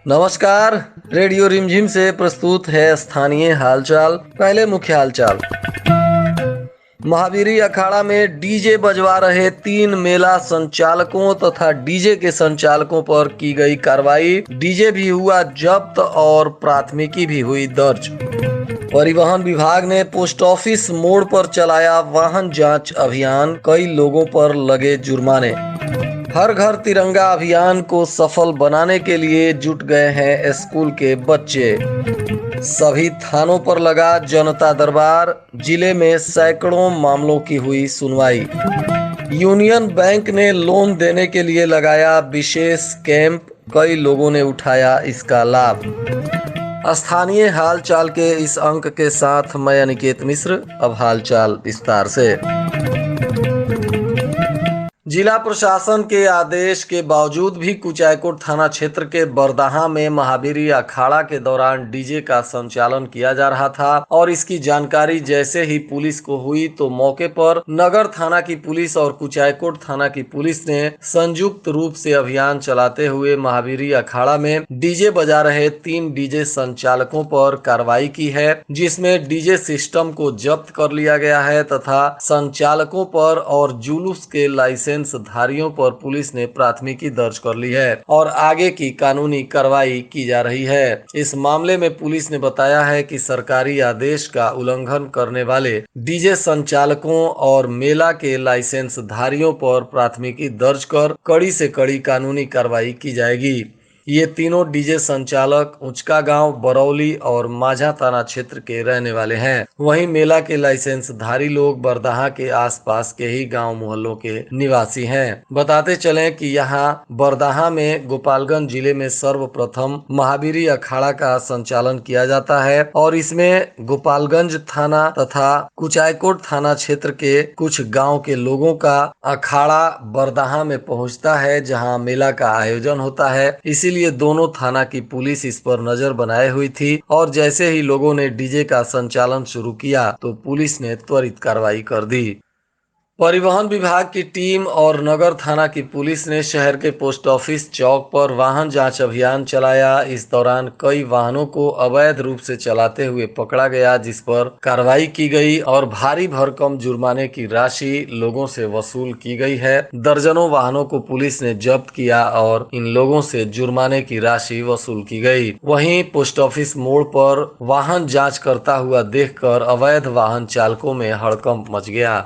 नमस्कार। रेडियो रिमझिम से प्रस्तुत है स्थानीय हालचाल। पहले मुख्य हालचाल। महावीरी अखाड़ा में डीजे बजवा रहे 3 मेला संचालकों तथा डीजे के संचालकों पर की गई कार्रवाई। डीजे भी हुआ जब्त और प्राथमिकी भी हुई दर्ज। परिवहन विभाग ने पोस्ट ऑफिस मोड़ पर चलाया वाहन जांच अभियान। कई लोगों पर लगे जुर्माने। हर घर तिरंगा अभियान को सफल बनाने के लिए जुट गए हैं स्कूल के बच्चे। सभी थानों पर लगा जनता दरबार। जिले में सैकड़ों मामलों की हुई सुनवाई। यूनियन बैंक ने लोन देने के लिए लगाया विशेष कैंप। कई लोगों ने उठाया इसका लाभ। स्थानीय हालचाल के इस अंक के साथ मैं अनिकेत मिश्र। अब हालचाल विस्तार से। जिला प्रशासन के आदेश के बावजूद भी कुचायकोट थाना क्षेत्र के बरदाहा में महावीरी अखाड़ा के दौरान डीजे का संचालन किया जा रहा था और इसकी जानकारी जैसे ही पुलिस को हुई तो मौके पर नगर थाना की पुलिस और कुचायकोट थाना की पुलिस ने संयुक्त रूप से अभियान चलाते हुए महावीरी अखाड़ा में डीजे बजा रहे 3 डीजे संचालकों पर कार्रवाई की है, जिसमें डीजे सिस्टम को जब्त कर लिया गया है तथा संचालकों पर और जुलूस के लाइसेंस धारियों पर पुलिस ने प्राथमिकी दर्ज कर ली है और आगे की कानूनी कार्रवाई की जा रही है। इस मामले में पुलिस ने बताया है कि सरकारी आदेश का उल्लंघन करने वाले डीजे संचालकों और मेला के लाइसेंस धारियों पर प्राथमिकी दर्ज कर कड़ी से कड़ी कानूनी कार्रवाई की जाएगी। ये तीनों डीजे संचालक उचका गांव, बरौली और माझा थाना क्षेत्र के रहने वाले हैं। वहीं मेला के लाइसेंस धारी लोग बरदाहा के आसपास के ही गांव मोहल्लों के निवासी हैं। बताते चलें कि यहाँ बरदाहा में गोपालगंज जिले में सर्वप्रथम महावीरी अखाड़ा का संचालन किया जाता है और इसमें गोपालगंज थाना तथा कुचायकोट थाना क्षेत्र के कुछ गाँव के लोगों का अखाड़ा बरदाहा में पहुँचता है, जहाँ मेला का आयोजन होता है। इसीलिए दोनों थाना की पुलिस इस पर नजर बनाए हुई थी और जैसे ही लोगों ने डीजे का संचालन शुरू किया तो पुलिस ने त्वरित कार्रवाई कर दी। परिवहन विभाग की टीम और नगर थाना की पुलिस ने शहर के पोस्ट ऑफिस चौक पर वाहन जांच अभियान चलाया। इस दौरान कई वाहनों को अवैध रूप से चलाते हुए पकड़ा गया, जिस पर कार्रवाई की गई और भारी भरकम जुर्माने की राशि लोगों से वसूल की गई है। दर्जनों वाहनों को पुलिस ने जब्त किया और इन लोगों से जुर्माने की राशि वसूल की गई। वहीं पोस्ट ऑफिस मोड़ पर वाहन जाँच करता हुआ देखकर अवैध वाहन चालकों में हड़कंप मच गया।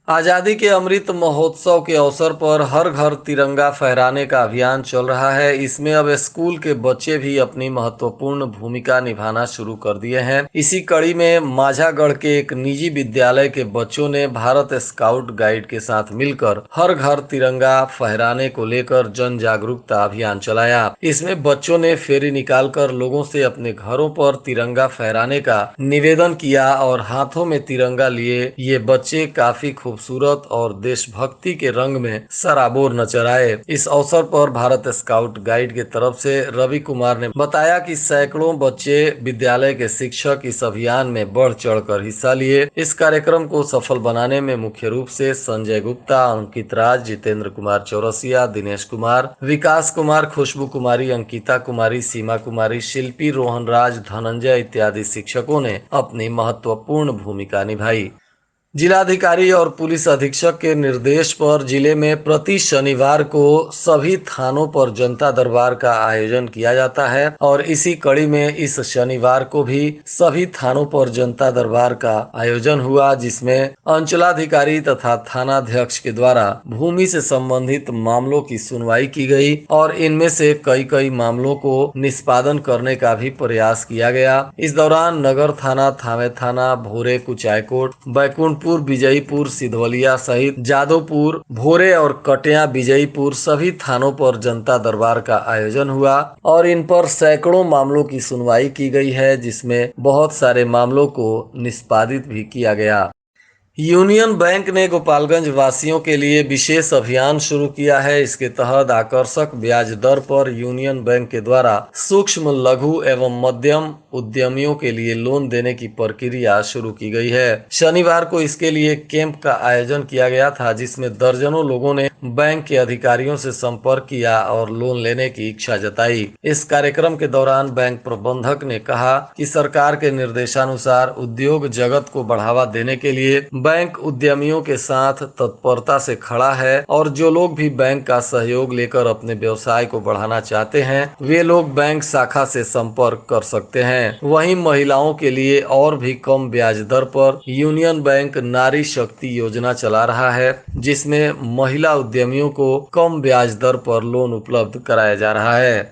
आजादी के अमृत महोत्सव के अवसर पर हर घर तिरंगा फहराने का अभियान चल रहा है। इसमें अब स्कूल के बच्चे भी अपनी महत्वपूर्ण भूमिका निभाना शुरू कर दिए हैं। इसी कड़ी में माझागढ़ के एक निजी विद्यालय के बच्चों ने भारत स्काउट गाइड के साथ मिलकर हर घर तिरंगा फहराने को लेकर जन जागरूकता अभियान चलाया। इसमें बच्चों ने फेरी निकालकर लोगों से अपने घरों पर तिरंगा फहराने का निवेदन किया और हाथों में तिरंगा लिए ये बच्चे काफी खूबसूरत और देशभक्ति के रंग में सराबोर नजर आए। इस अवसर पर भारत स्काउट गाइड की तरफ से रवि कुमार ने बताया कि सैकड़ों बच्चे, विद्यालय के शिक्षक इस अभियान में बढ़ चढ़कर हिस्सा लिए। इस कार्यक्रम को सफल बनाने में मुख्य रूप से संजय गुप्ता, अंकित राज, जितेंद्र कुमार चौरसिया, दिनेश कुमार, विकास कुमार, खुशबू कुमारी, अंकिता कुमारी, सीमा कुमारी, शिल्पी, रोहन राज, धनंजय इत्यादि शिक्षकों ने अपनी महत्वपूर्ण भूमिका निभाई। जिलाधिकारी और पुलिस अधीक्षक के निर्देश पर जिले में प्रति शनिवार को सभी थानों पर जनता दरबार का आयोजन किया जाता है और इसी कड़ी में इस शनिवार को भी सभी थानों पर जनता दरबार का आयोजन हुआ, जिसमें अंचलाधिकारी तथा थानाध्यक्ष के द्वारा भूमि से संबंधित मामलों की सुनवाई की गई और इनमें से कई मामलों को निष्पादन करने का भी प्रयास किया गया। इस दौरान नगर थाना, थावे थाना, भोरे, कुचायकोट, बैकुंठपुर, विजयपुर, सिधवलिया सहित जादवपुर, भोरे और कटिया, विजयपुर सभी थानों पर जनता दरबार का आयोजन हुआ और इन पर सैकड़ों मामलों की सुनवाई की गई है, जिसमें बहुत सारे मामलों को निष्पादित भी किया गया। यूनियन बैंक ने गोपालगंज वासियों के लिए विशेष अभियान शुरू किया है। इसके तहत आकर्षक ब्याज दर पर यूनियन बैंक के द्वारा सूक्ष्म, लघु एवं मध्यम उद्यमियों के लिए लोन देने की प्रक्रिया शुरू की गई है। शनिवार को इसके लिए कैंप का आयोजन किया गया था, जिसमें दर्जनों लोगों ने बैंक के अधिकारियों से संपर्क किया और लोन लेने की इच्छा जताई। इस कार्यक्रम के दौरान बैंक प्रबंधक ने कहा कि सरकार के निर्देशानुसार उद्योग जगत को बढ़ावा देने के लिए बैंक उद्यमियों के साथ तत्परता से खड़ा है और जो लोग भी बैंक का सहयोग लेकर अपने व्यवसाय को बढ़ाना चाहते हैं वे लोग बैंक शाखा से संपर्क कर सकते हैं। वहीं महिलाओं के लिए और भी कम ब्याज दर पर यूनियन बैंक नारी शक्ति योजना चला रहा है, जिसमें महिला उद्यमियों को कम ब्याज दर पर लोन उपलब्ध कराया जा रहा है।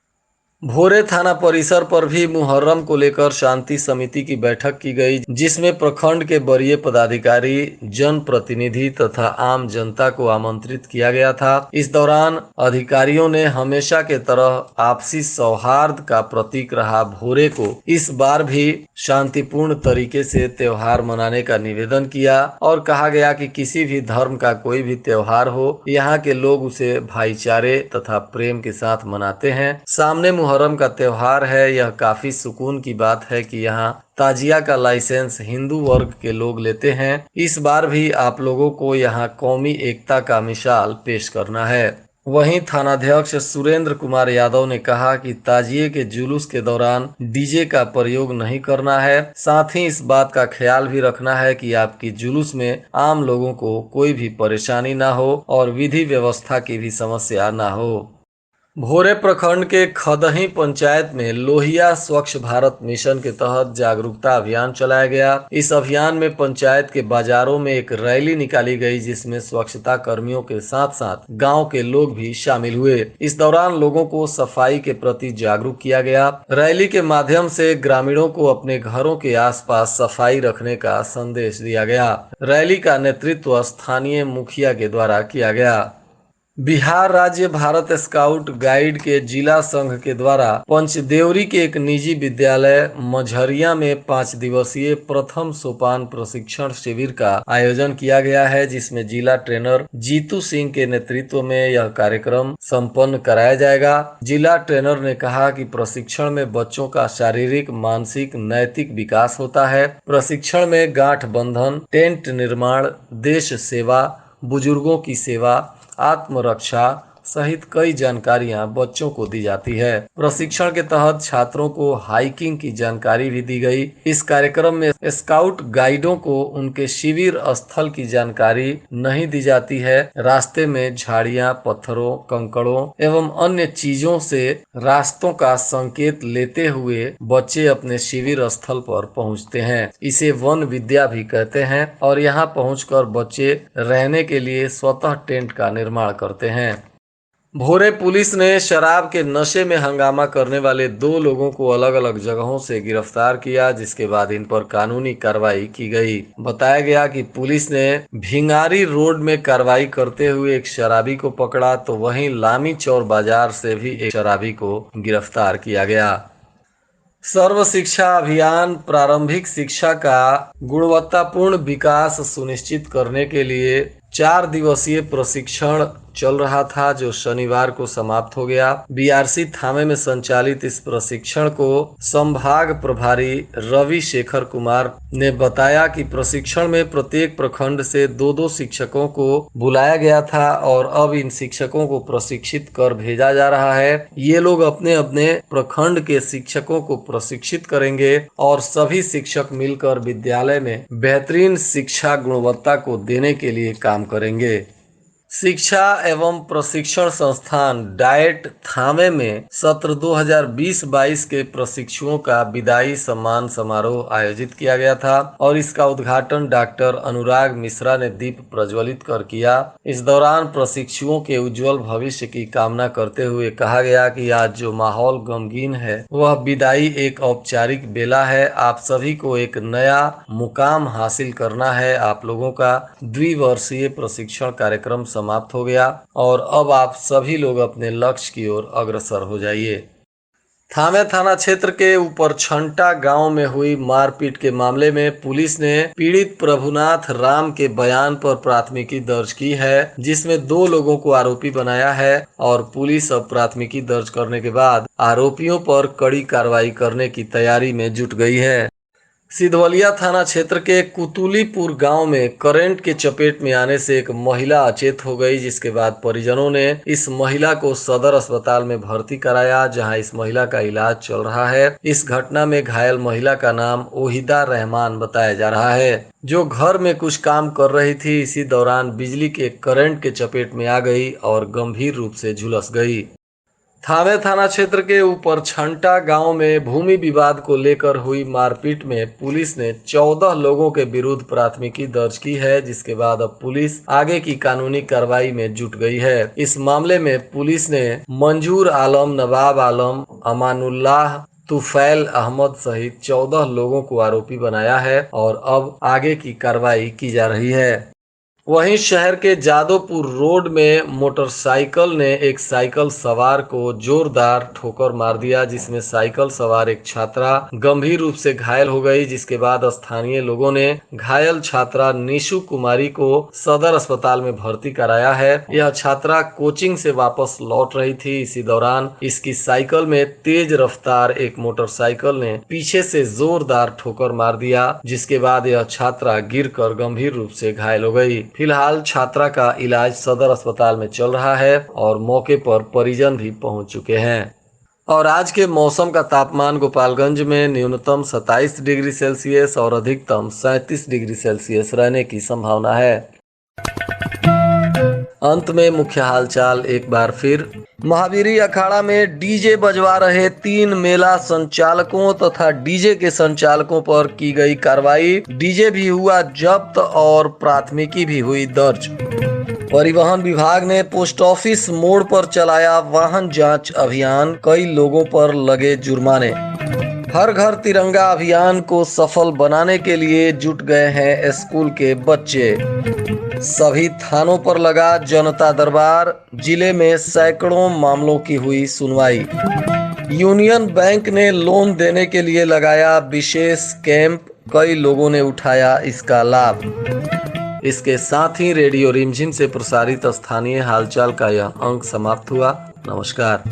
भोरे थाना परिसर पर भी मुहर्रम को लेकर शांति समिति की बैठक की गई, जिसमें प्रखंड के वरीय पदाधिकारी, जनप्रतिनिधि तथा आम जनता को आमंत्रित किया गया था। इस दौरान अधिकारियों ने हमेशा के तरह आपसी सौहार्द का प्रतीक रहा भोरे को इस बार भी शांतिपूर्ण तरीके से त्योहार मनाने का निवेदन किया और कहा गया कि किसी भी धर्म का कोई भी त्योहार हो, यहाँ के लोग उसे भाईचारे तथा प्रेम के साथ मनाते हैं। सामने मुहर्रम का त्योहार है, यह काफी सुकून की बात है कि यहाँ ताजिया का लाइसेंस हिंदू वर्ग के लोग लेते हैं। इस बार भी आप लोगों को यहाँ कौमी एकता का मिसाल पेश करना है। वहीं थानाध्यक्ष सुरेंद्र कुमार यादव ने कहा कि ताजिए के जुलूस के दौरान डीजे का प्रयोग नहीं करना है, साथ ही इस बात का ख्याल भी रखना है कि आपकी जुलूस में आम लोगों को कोई भी परेशानी ना हो और विधि व्यवस्था की भी समस्या ना हो। भोरे प्रखंड के खदही पंचायत में लोहिया स्वच्छ भारत मिशन के तहत जागरूकता अभियान चलाया गया। इस अभियान में पंचायत के बाजारों में एक रैली निकाली गई, जिसमें स्वच्छता कर्मियों के साथ साथ गांव के लोग भी शामिल हुए। इस दौरान लोगों को सफाई के प्रति जागरूक किया गया। रैली के माध्यम से ग्रामीणों को अपने घरों के आसपास सफाई रखने का संदेश दिया गया। रैली का नेतृत्व स्थानीय मुखिया के द्वारा किया गया। बिहार राज्य भारत स्काउट गाइड के जिला संघ के द्वारा पंचदेवरी के एक निजी विद्यालय मझरिया में 5 दिवसीय प्रथम सोपान प्रशिक्षण शिविर का आयोजन किया गया है, जिसमें जिला ट्रेनर जीतू सिंह के नेतृत्व में यह कार्यक्रम संपन्न कराया जाएगा। जिला ट्रेनर ने कहा कि प्रशिक्षण में बच्चों का शारीरिक, मानसिक, नैतिक विकास होता है। प्रशिक्षण में गांठ बंधन, टेंट निर्माण, देश सेवा, बुजुर्गों की सेवा, आत्मरक्षा सहित कई जानकारियां बच्चों को दी जाती है। प्रशिक्षण के तहत छात्रों को हाइकिंग की जानकारी भी दी गई। इस कार्यक्रम में स्काउट गाइडों को उनके शिविर स्थल की जानकारी नहीं दी जाती है। रास्ते में झाड़ियां, पत्थरों, कंकड़ों एवं अन्य चीजों से रास्तों का संकेत लेते हुए बच्चे अपने शिविर स्थल पर पहुंचते हैं। इसे वन विद्या भी कहते हैं और यहाँ पहुंचकर बच्चे रहने के लिए स्वतः टेंट का निर्माण करते हैं। भोरे पुलिस ने शराब के नशे में हंगामा करने वाले 2 लोगों को अलग अलग जगहों से गिरफ्तार किया, जिसके बाद इन पर कानूनी कार्रवाई की गई। बताया गया कि पुलिस ने भिंगारी रोड में कार्रवाई करते हुए एक शराबी को पकड़ा, तो वहीं लामी चौर बाजार से भी एक शराबी को गिरफ्तार किया गया। सर्व शिक्षा अभियान प्रारंभिक शिक्षा का गुणवत्तापूर्ण विकास सुनिश्चित करने के लिए 4 दिवसीय प्रशिक्षण चल रहा था, जो शनिवार को समाप्त हो गया। बीआरसी थामे में संचालित इस प्रशिक्षण को संभाग प्रभारी रवि शेखर कुमार ने बताया कि प्रशिक्षण में प्रत्येक प्रखंड से 2-2 शिक्षकों को बुलाया गया था और अब इन शिक्षकों को प्रशिक्षित कर भेजा जा रहा है। ये लोग अपने अपने प्रखंड के शिक्षकों को प्रशिक्षित करेंगे और सभी शिक्षक मिलकर विद्यालय में बेहतरीन शिक्षा गुणवत्ता को देने के लिए काम करेंगे। शिक्षा एवं प्रशिक्षण संस्थान डाइट थामे में सत्र 2020-22 के प्रशिक्षुओं का विदाई सम्मान समारोह आयोजित किया गया था और इसका उद्घाटन डॉक्टर अनुराग मिश्रा ने दीप प्रज्वलित कर किया। इस दौरान प्रशिक्षुओं के उज्जवल भविष्य की कामना करते हुए कहा गया कि आज जो माहौल गमगीन है वह विदाई एक औपचारिक बेला है। आप सभी को एक नया मुकाम हासिल करना है। आप लोगों का द्विवर्षीय प्रशिक्षण कार्यक्रम समाप्त हो गया और अब आप सभी लोग अपने लक्ष्य की ओर अग्रसर हो जाइए। थामे थाना क्षेत्र के ऊपर छंटा गांव में हुई मारपीट के मामले में पुलिस ने पीड़ित प्रभुनाथ राम के बयान पर प्राथमिकी दर्ज की है, जिसमें 2 लोगों को आरोपी बनाया है और पुलिस अब प्राथमिकी दर्ज करने के बाद आरोपियों पर कड़ी कार्रवाई करने की तैयारी में जुट गई है। सिधवलिया थाना क्षेत्र के कुतुलीपुर गांव में करंट के चपेट में आने से एक महिला अचेत हो गई, जिसके बाद परिजनों ने इस महिला को सदर अस्पताल में भर्ती कराया, जहां इस महिला का इलाज चल रहा है। इस घटना में घायल महिला का नाम ओहिदा रहमान बताया जा रहा है, जो घर में कुछ काम कर रही थी। इसी दौरान बिजली के करंट के चपेट में आ गई और गंभीर रूप से झुलस गई। थावे थाना क्षेत्र के ऊपर छंटा गांव में भूमि विवाद को लेकर हुई मारपीट में पुलिस ने 14 लोगों के विरुद्ध प्राथमिकी दर्ज की है, जिसके बाद अब पुलिस आगे की कानूनी कार्रवाई में जुट गई है। इस मामले में पुलिस ने मंजूर आलम, नवाब आलम, अमानुल्लाह, तुफैल अहमद सहित 14 लोगों को आरोपी बनाया है और अब आगे की कार्रवाई की जा रही है। वहीं शहर के जादवपुर रोड में मोटरसाइकिल ने एक साइकिल सवार को जोरदार ठोकर मार दिया, जिसमें साइकिल सवार एक छात्रा गंभीर रूप से घायल हो गई, जिसके बाद स्थानीय लोगों ने घायल छात्रा निशु कुमारी को सदर अस्पताल में भर्ती कराया है। यह छात्रा कोचिंग से वापस लौट रही थी। इसी दौरान इसकी साइकिल में तेज रफ्तार एक मोटरसाइकिल ने पीछे से जोरदार ठोकर मार दिया, जिसके बाद यह छात्रा गिरकर गंभीर रूप से घायल हो गई। फिलहाल छात्रा का इलाज सदर अस्पताल में चल रहा है और मौके पर परिजन भी पहुंच चुके हैं। और आज के मौसम का तापमान गोपालगंज में न्यूनतम 27 डिग्री सेल्सियस और अधिकतम 37 डिग्री सेल्सियस रहने की संभावना है। अंत में मुख्य हालचाल एक बार फिर। महावीरी अखाड़ा में डीजे बजवा रहे 3 मेला संचालकों तथा डीजे के संचालकों पर की गई कार्रवाई। डीजे भी हुआ जब्त और प्राथमिकी भी हुई दर्ज। परिवहन विभाग ने पोस्ट ऑफिस मोड़ पर चलाया वाहन जांच अभियान, कई लोगों पर लगे जुर्माने। हर घर तिरंगा अभियान को सफल बनाने के लिए जुट गए हैं स्कूल के बच्चे। सभी थानों पर लगा जनता दरबार, जिले में सैकड़ों मामलों की हुई सुनवाई। यूनियन बैंक ने लोन देने के लिए लगाया विशेष कैंप, कई लोगों ने उठाया इसका लाभ। इसके साथ ही रेडियो रिमझिम से प्रसारित स्थानीय हालचाल का यह अंक समाप्त हुआ। नमस्कार।